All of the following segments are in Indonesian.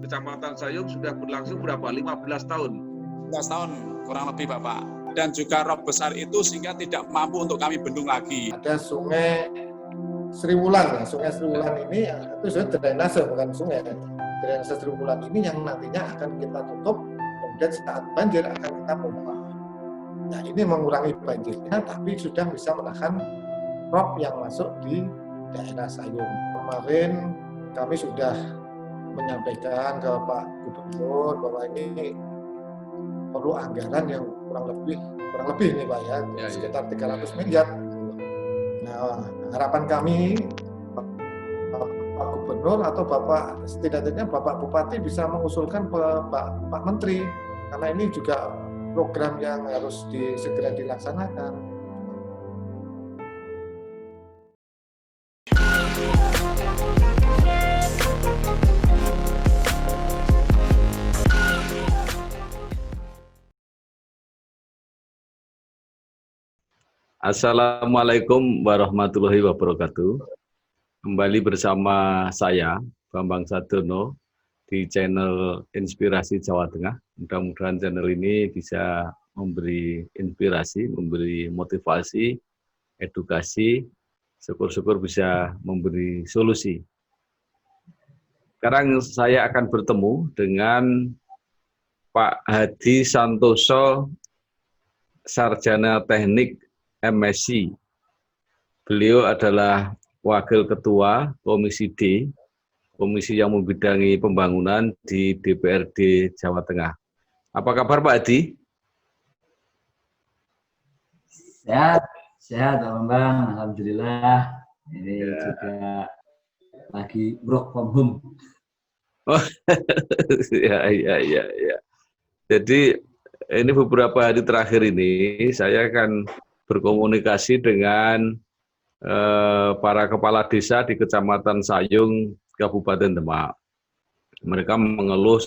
Kecamatan Sayung sudah berlangsung berapa? 15 tahun? 15 tahun kurang lebih Bapak. Dan juga rob besar itu sehingga tidak mampu untuk kami bendung lagi. Ada sungai Sriwulan, sungai Sriwulan ini itu sudah drainase bukan sungai. Drainase Sriwulan ini yang nantinya akan kita tutup, kemudian saat banjir akan kita pompa. Nah ini mengurangi banjirnya, tapi sudah bisa menahan rob yang masuk di daerah Sayung. Kemarin kami sudah menyampaikan ke Pak Gubernur bahwa ini perlu anggaran yang kurang lebih nih Pak ya, sekitar 300 miliar. Nah, harapan kami Pak Gubernur atau Bapak setidaknya Bapak Bupati bisa mengusulkan ke Pak Menteri, karena ini juga program yang harus segera dilaksanakan. Assalamualaikum warahmatullahi wabarakatuh. Kembali bersama saya, Bambang Sadono, di channel Inspirasi Jawa Tengah. Mudah-mudahan channel ini bisa memberi inspirasi, memberi motivasi, edukasi, syukur-syukur bisa memberi solusi. Sekarang saya akan bertemu dengan Pak Hadi Santoso, Sarjana Teknik MSc. Beliau adalah Wakil Ketua Komisi D, komisi yang membidangi pembangunan di DPRD Jawa Tengah. Apa kabar Pak Hadi? Sehat Pak Bambang, alhamdulillah. Ini juga lagi work from home. Oh, ya. Jadi ini beberapa hari terakhir ini saya akan berkomunikasi dengan para kepala desa di Kecamatan Sayung, Kabupaten Demak. Mereka mengeluh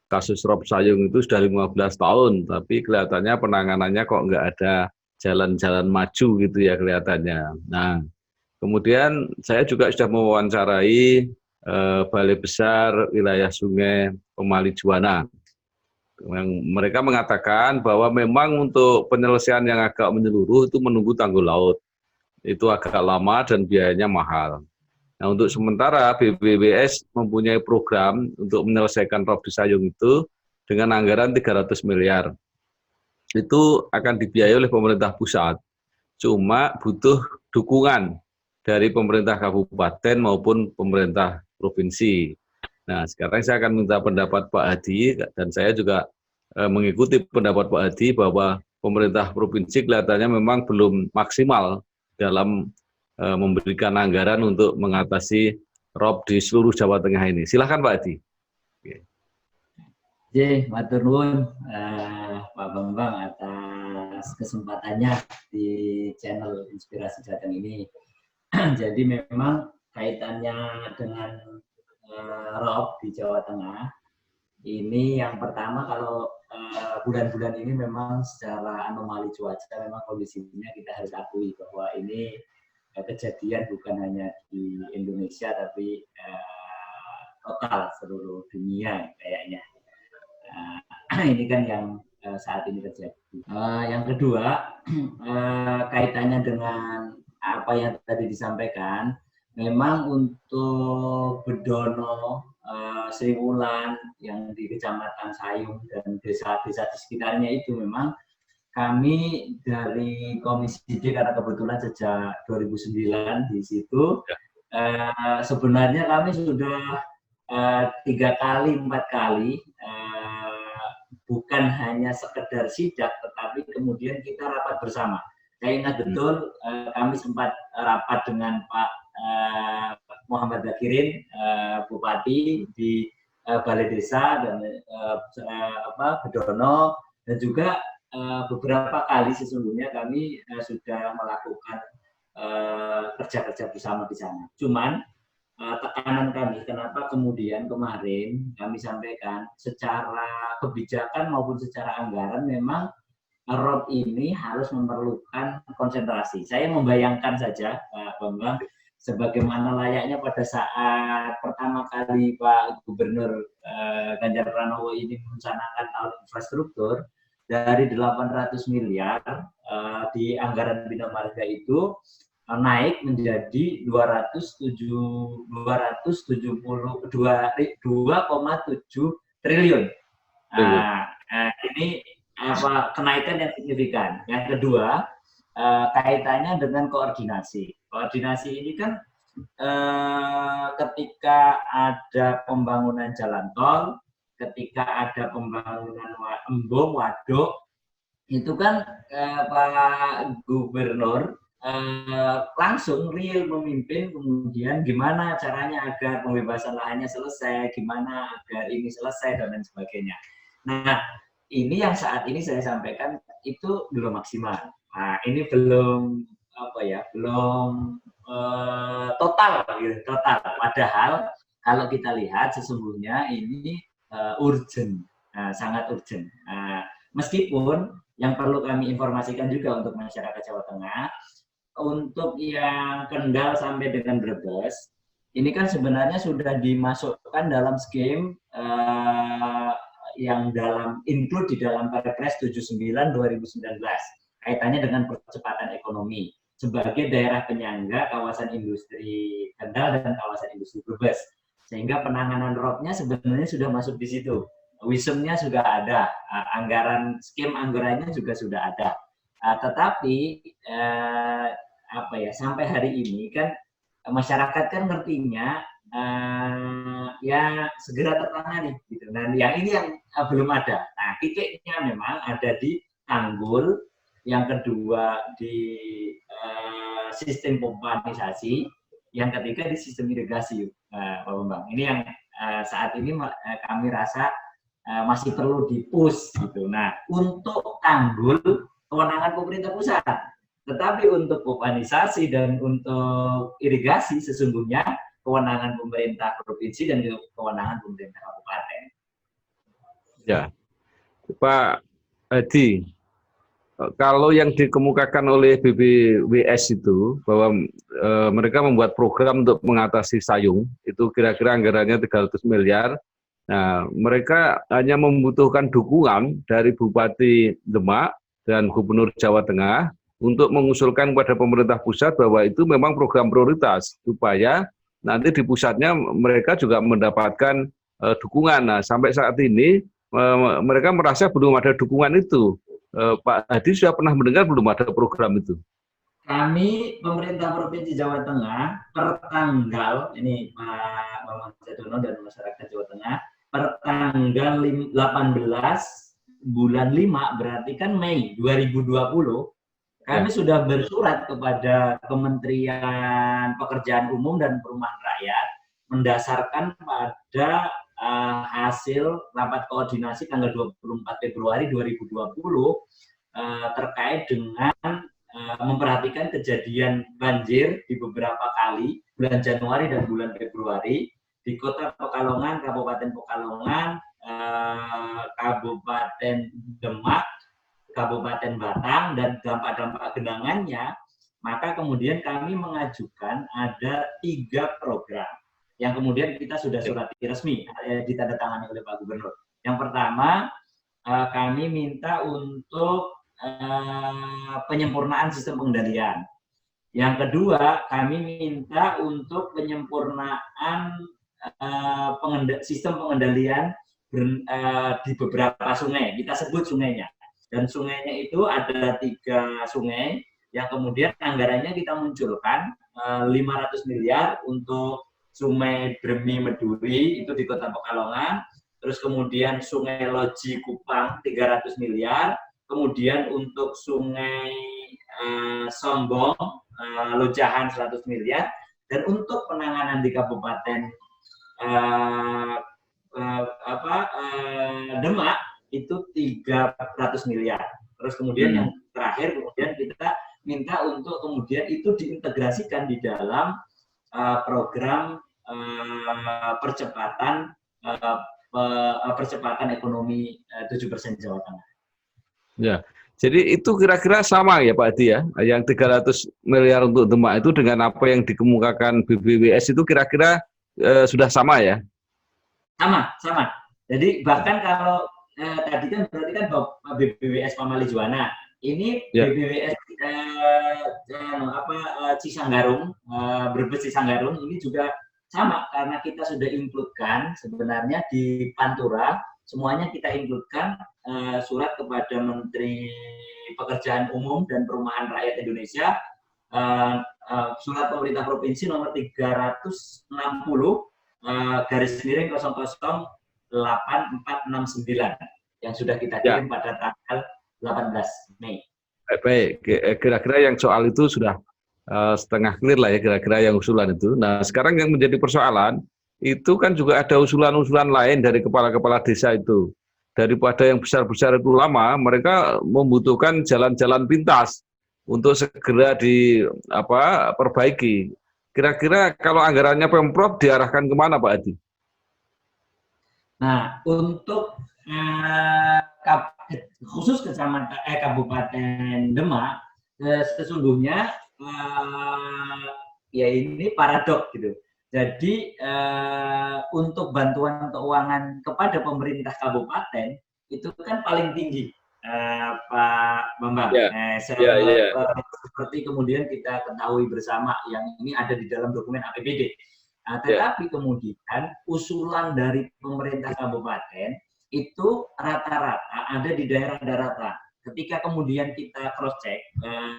kasus rob Sayung itu sudah 15 tahun, tapi kelihatannya penanganannya kok nggak ada jalan-jalan maju gitu ya kelihatannya. Nah, kemudian saya juga sudah mewawancarai Balai Besar Wilayah Sungai Pemali Juwana. Yang mereka mengatakan bahwa memang untuk penyelesaian yang agak menyeluruh itu menunggu tanggul laut. Itu agak lama dan biayanya mahal. Nah, untuk sementara BPWS mempunyai program untuk menyelesaikan rob di Sayung itu dengan anggaran 300 miliar. Itu akan dibiayai oleh pemerintah pusat. Cuma butuh dukungan dari pemerintah kabupaten maupun pemerintah provinsi. Nah, sekarang saya akan minta pendapat Pak Hadi, dan saya juga mengikuti pendapat Pak Hadi bahwa pemerintah provinsi kelihatannya memang belum maksimal dalam memberikan anggaran untuk mengatasi rob di seluruh Jawa Tengah ini. Silahkan Pak Hadi. Matur nuwun Pak Bambang atas kesempatannya di channel Inspirasi Jawa Tengah ini. Jadi memang kaitannya dengan rob di Jawa Tengah ini yang pertama, kalau bulan-bulan ini memang secara anomali cuaca memang kondisinya kita harus akui bahwa ini kejadian bukan hanya di Indonesia tapi total seluruh dunia kayaknya. Ini kan yang saat ini terjadi. Yang kedua, kaitannya dengan apa yang tadi disampaikan, memang untuk Bedono, Sriwulan yang di Kecamatan Sayung dan desa-desa di sekitarnya itu memang kami dari Komisi D, karena kebetulan sejak 2009 di situ, sebenarnya kami sudah 3 kali, 4 kali, bukan hanya sekedar sidak, tetapi kemudian kita rapat bersama. Saya ingat betul kami sempat rapat dengan Pak Muhammad Zakirin, Bupati di Balai Desa dan Bedono, dan juga beberapa kali sesungguhnya kami sudah melakukan kerja-kerja bersama di sana. Cuman tekanan kami, kenapa kemudian kemarin kami sampaikan secara kebijakan maupun secara anggaran memang rob ini harus memerlukan konsentrasi. Saya membayangkan saja Pak Bambang, sebagaimana layaknya pada saat pertama kali Pak Gubernur Ganjar Pranowo ini mencanangkan tahun infrastruktur, dari 800 miliar di anggaran Bina Marga itu naik menjadi 2,7 triliun. Ini kenaikan yang signifikan. Yang kedua, kaitannya dengan koordinasi. Koordinasi ini kan ketika ada pembangunan jalan tol, ketika ada pembangunan embung, waduk, itu kan Pak Gubernur langsung real memimpin, kemudian gimana caranya agar pembebasan lahannya selesai, gimana agar ini selesai, dan lain sebagainya. Nah, ini yang saat ini saya sampaikan itu belum maksimal. Nah, ini belum belum total gitu, total. Padahal kalau kita lihat sesungguhnya ini urgent, sangat urgent. Meskipun yang perlu kami informasikan juga untuk masyarakat Jawa Tengah, untuk yang Kendal sampai dengan Brebes, ini kan sebenarnya sudah dimasukkan dalam skema yang include di dalam Perpres 79/2019 kaitannya dengan percepatan ekonomi sebagai daerah penyangga kawasan industri Kendal dan kawasan industri Brebes, sehingga penanganan ROP-nya sebenarnya sudah masuk di situ, wisumnya sudah ada, anggarannya juga sudah ada. Tetapi sampai hari ini kan masyarakat kan ngertinya ya segera tertangani gitu. Dan yang ini yang belum ada. Nah, titiknya memang ada di tanggul, yang kedua di sistem pompanisasi, yang ketiga di sistem irigasi, Pak Bambang. Ini yang saat ini kami rasa masih perlu di-push gitu. Nah, untuk tanggul kewenangan pemerintah pusat, tetapi untuk pompanisasi dan untuk irigasi sesungguhnya kewenangan pemerintah provinsi dan kewenangan pemerintah kabupaten. Ya, Pak Hadi, kalau yang dikemukakan oleh BPWS itu bahwa mereka membuat program untuk mengatasi Sayung, itu kira-kira anggarannya 300 miliar. Nah, mereka hanya membutuhkan dukungan dari Bupati Demak dan Gubernur Jawa Tengah untuk mengusulkan kepada pemerintah pusat bahwa itu memang program prioritas, supaya nanti di pusatnya mereka juga mendapatkan dukungan. Nah, sampai saat ini mereka merasa belum ada dukungan itu. Pak Hadi sudah pernah mendengar belum ada program itu? Kami pemerintah Provinsi Jawa Tengah per tanggal ini Pak Bambang Jadono dan masyarakat Jawa Tengah per tanggal 18 bulan 5 berarti kan Mei 2020 kami sudah bersurat kepada Kementerian Pekerjaan Umum dan Perumahan Rakyat mendasarkan pada hasil rapat koordinasi tanggal 24 Februari 2020 terkait dengan memperhatikan kejadian banjir di beberapa kali bulan Januari dan bulan Februari di Kota Pekalongan, Kabupaten Pekalongan, Kabupaten Demak, Kabupaten Batang, dan dampak-dampak genangannya. Maka kemudian kami mengajukan ada 3 program yang kemudian kita sudah surati resmi ditandatangani oleh Pak Gubernur. Yang pertama, kami minta untuk penyempurnaan sistem pengendalian. Yang kedua, kami minta untuk penyempurnaan sistem pengendalian di beberapa sungai. Kita sebut sungainya. Dan sungainya itu ada 3 sungai yang kemudian anggarannya kita munculkan 500 miliar untuk Sungai Bremi Meduri itu di Kota Pekalongan, terus kemudian Sungai Loji Kupang 300 miliar, kemudian untuk Sungai Sombong Lojahan 100 miliar, dan untuk penanganan di Kabupaten Demak itu 300 miliar. Terus kemudian yang terakhir kemudian kita minta untuk kemudian itu diintegrasikan di dalam program percepatan ekonomi 7% Jawa Tengah. Ya, Jadi itu kira-kira sama ya Pak Adi ya, yang 300 miliar untuk Demak itu dengan apa yang dikemukakan BBWS itu kira-kira sudah sama ya? Sama. Jadi bahkan kalau tadi kan berarti kan BBWS Pamali Juwana, ini Ya. BBWS Cisanggarung, Brebes Cisanggarung ini juga sama karena kita sudah include-kan sebenarnya di Pantura, semuanya kita include-kan surat kepada Menteri Pekerjaan Umum dan Perumahan Rakyat Indonesia, surat pemerintah provinsi nomor 360 garis miring 008469 yang sudah kita kirim pada tanggal 18 Mei. Baik, kira-kira yang soal itu sudah setengah clear lah ya, kira-kira yang usulan itu. Nah, sekarang yang menjadi persoalan, itu kan juga ada usulan-usulan lain dari kepala-kepala desa itu. Daripada yang besar-besar itu lama, mereka membutuhkan jalan-jalan pintas untuk segera diperbaiki. Kira-kira kalau anggarannya Pemprov diarahkan kemana Pak Adi? Nah, untuk khusus kecamatan Kabupaten Demak, sesungguhnya ya ini paradok gitu. Jadi untuk bantuan keuangan kepada pemerintah kabupaten itu kan paling tinggi, Pak Bambang. Seperti kemudian kita ketahui bersama yang ini ada di dalam dokumen APBD. Nah, tetapi kemudian usulan dari pemerintah kabupaten itu rata-rata ada di daerah daratan. Ketika kemudian kita cross check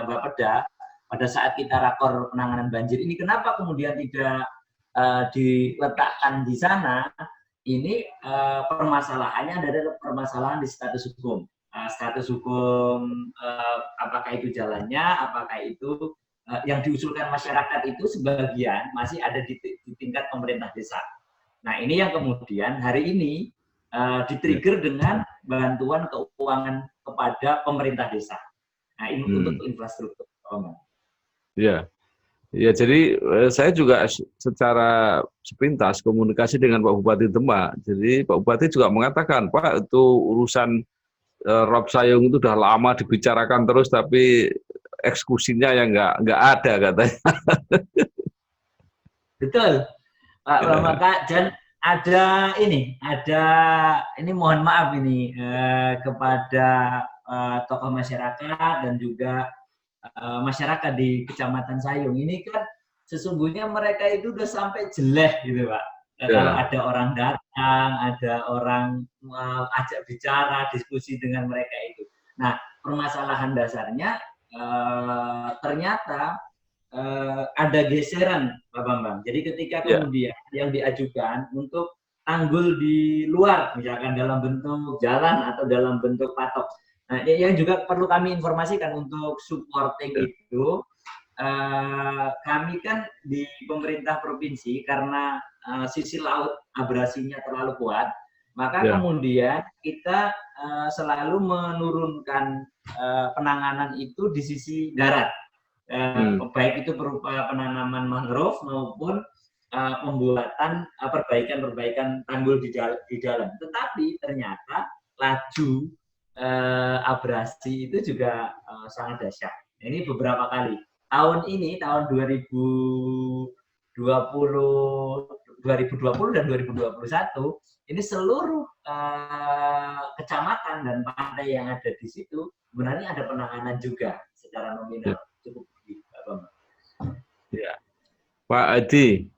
Bapeda pada saat kita rakor penanganan banjir ini, kenapa kemudian tidak diletakkan di sana? Ini permasalahannya adalah permasalahan di status hukum. Status hukum apakah itu jalannya, apakah itu yang diusulkan masyarakat itu sebagian masih ada di tingkat pemerintah desa. Nah, ini yang kemudian hari ini di-trigger dengan bantuan keuangan kepada pemerintah desa. Nah, ini untuk infrastruktur. Ya, jadi saya juga secara sepintas komunikasi dengan Pak Bupati Demak. Jadi Pak Bupati juga mengatakan, Pak, itu urusan Rob Sayung itu udah lama dibicarakan terus, tapi eksekusinya yang nggak ada katanya. Betul, Pak Bambang. Dan ada ini mohon maaf ini kepada tokoh masyarakat dan juga masyarakat di Kecamatan Sayung. Ini kan sesungguhnya mereka itu udah sampai jelek gitu Pak. Kalau ada orang datang, ada orang ajak bicara, diskusi dengan mereka itu. Nah, permasalahan dasarnya ternyata ada geseran Pak Bambang. Jadi ketika kemudian yang diajukan untuk tanggul di luar, misalkan dalam bentuk jalan atau dalam bentuk patok. Nah, yang juga perlu kami informasikan untuk supporting itu, kami kan di pemerintah provinsi karena sisi laut abrasinya terlalu kuat, maka kemudian kita selalu menurunkan penanganan itu di sisi darat, baik itu berupa penanaman mangrove maupun pembuatan perbaikan tanggul di dalam. Tetapi ternyata laju abrasi itu juga sangat dahsyat. Ini beberapa kali. Tahun ini, tahun 2020 dan 2021, ini seluruh kecamatan dan pantai yang ada di situ sebenarnya ada penanganan juga secara nominal cukup tinggi, Pak Bambang. Ya. Pak Adi,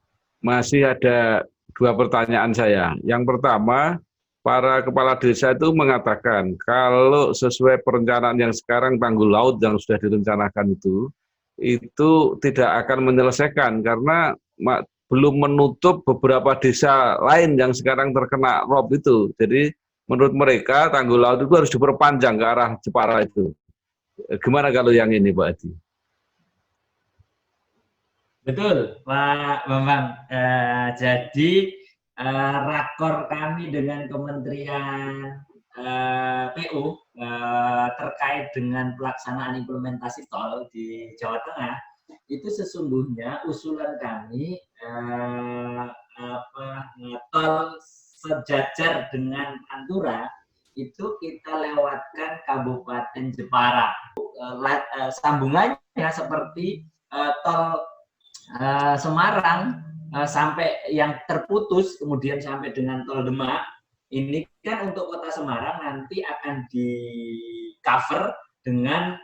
masih ada 2 pertanyaan saya. Yang pertama, para kepala desa itu mengatakan kalau sesuai perencanaan yang sekarang tanggul laut yang sudah direncanakan itu tidak akan menyelesaikan karena belum menutup beberapa desa lain yang sekarang terkena rob itu. Jadi menurut mereka tanggul laut itu harus diperpanjang ke arah Jepara itu. Gimana kalau yang ini Pak Adi? Betul Pak Bambang. Jadi rakor kami dengan Kementerian PU terkait dengan pelaksanaan implementasi tol di Jawa Tengah itu sesungguhnya usulan kami tol sejajar dengan Pantura itu kita lewatkan Kabupaten Jepara. Sambungannya seperti tol Semarang sampai yang terputus, kemudian sampai dengan tol Demak. Ini kan untuk kota Semarang nanti akan di cover dengan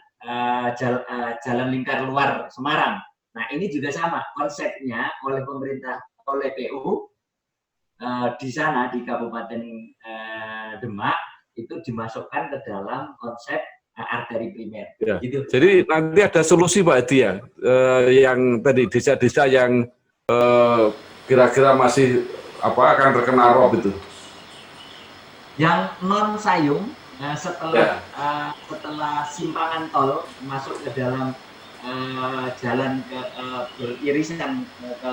jalan lingkar luar Semarang. Nah, ini juga sama konsepnya oleh pemerintah, oleh PU di sana di Kabupaten Demak itu dimasukkan ke dalam konsep arteri primer. Ya. Gitu. Jadi nanti ada solusi Pak Edi ya, yang tadi desa-desa yang kira-kira masih akan terkena rob itu. Yang non Sayung setelah simpangan tol masuk ke dalam jalan ke beririsan ke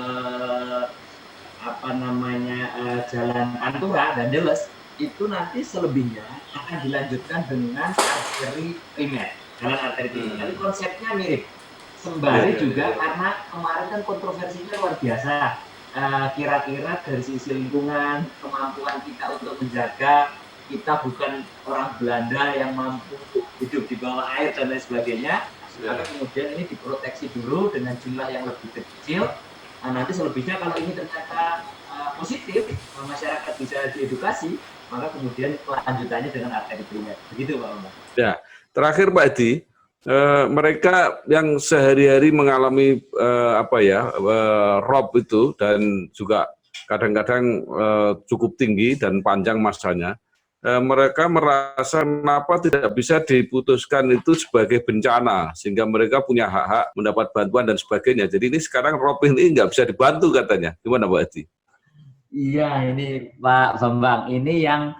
jalan Pantura dan Deles, itu nanti selebihnya akan dilanjutkan dengan arteri primer, jalan arteri primer. Tapi konsepnya mirip, sembari juga karena kemarin kan kontroversinya luar biasa. Kira-kira dari sisi lingkungan, kemampuan kita untuk menjaga, kita bukan orang Belanda yang mampu hidup di bawah air dan lain sebagainya. Maka kemudian ini diproteksi dulu dengan jumlah yang lebih kecil. Nah, nanti selebihnya kalau ini ternyata positif, masyarakat bisa diedukasi, maka kemudian lanjutannya dengan arteri primer. Begitu Pak Bambang. Ya, terakhir Pak Edi, mereka yang sehari-hari mengalami rob itu dan juga kadang-kadang cukup tinggi dan panjang masanya, mereka merasa kenapa tidak bisa diputuskan itu sebagai bencana sehingga mereka punya hak-hak mendapat bantuan dan sebagainya. Jadi ini sekarang rob ini nggak bisa dibantu katanya. Gimana Pak Edi? Iya, ini Pak Bambang, ini yang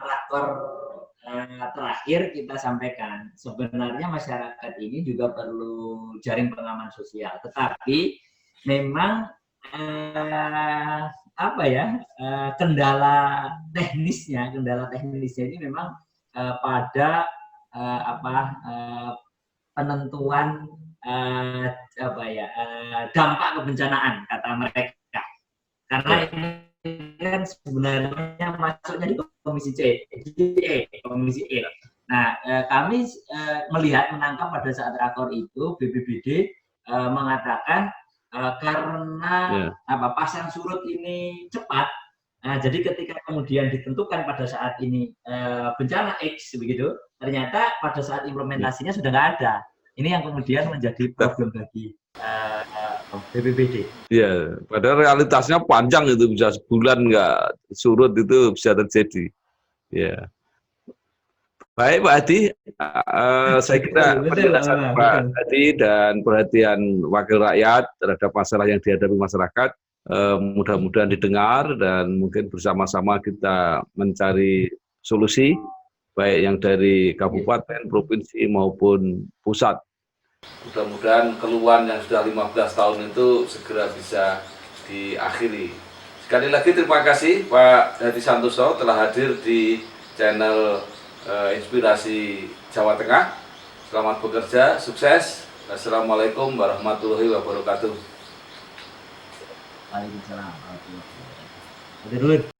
rakor terakhir kita sampaikan. Sebenarnya masyarakat ini juga perlu jaring pengaman sosial, tetapi memang kendala teknisnya ini memang pada penentuan dampak kebencanaan kata mereka. Karena ini kan sebenarnya masuknya di Komisi E. Nah, kami menangkap pada saat rakor itu BPBD mengatakan karena pasang surut ini cepat, jadi ketika kemudian ditentukan pada saat ini bencana X begitu, ternyata pada saat implementasinya sudah nggak ada. Ini yang kemudian menjadi problem bagi BPBD. Iya, padahal realitasnya panjang itu, bisa sebulan nggak surut itu bisa terjadi. Ya. Baik Pak Adi, saya kira penjelasan Pak Adi dan perhatian wakil rakyat terhadap masalah yang dihadapi masyarakat mudah-mudahan didengar dan mungkin bersama-sama kita mencari solusi baik yang dari kabupaten, provinsi maupun pusat. Mudah-mudahan keluhan yang sudah 15 tahun itu segera bisa diakhiri. Sekali lagi terima kasih Pak Hadi Santoso telah hadir di channel Inspirasi Jawa Tengah. Selamat bekerja, sukses. Assalamualaikum warahmatullahi wabarakatuh. Waalaikumsalam warahmatullahi wabarakatuh.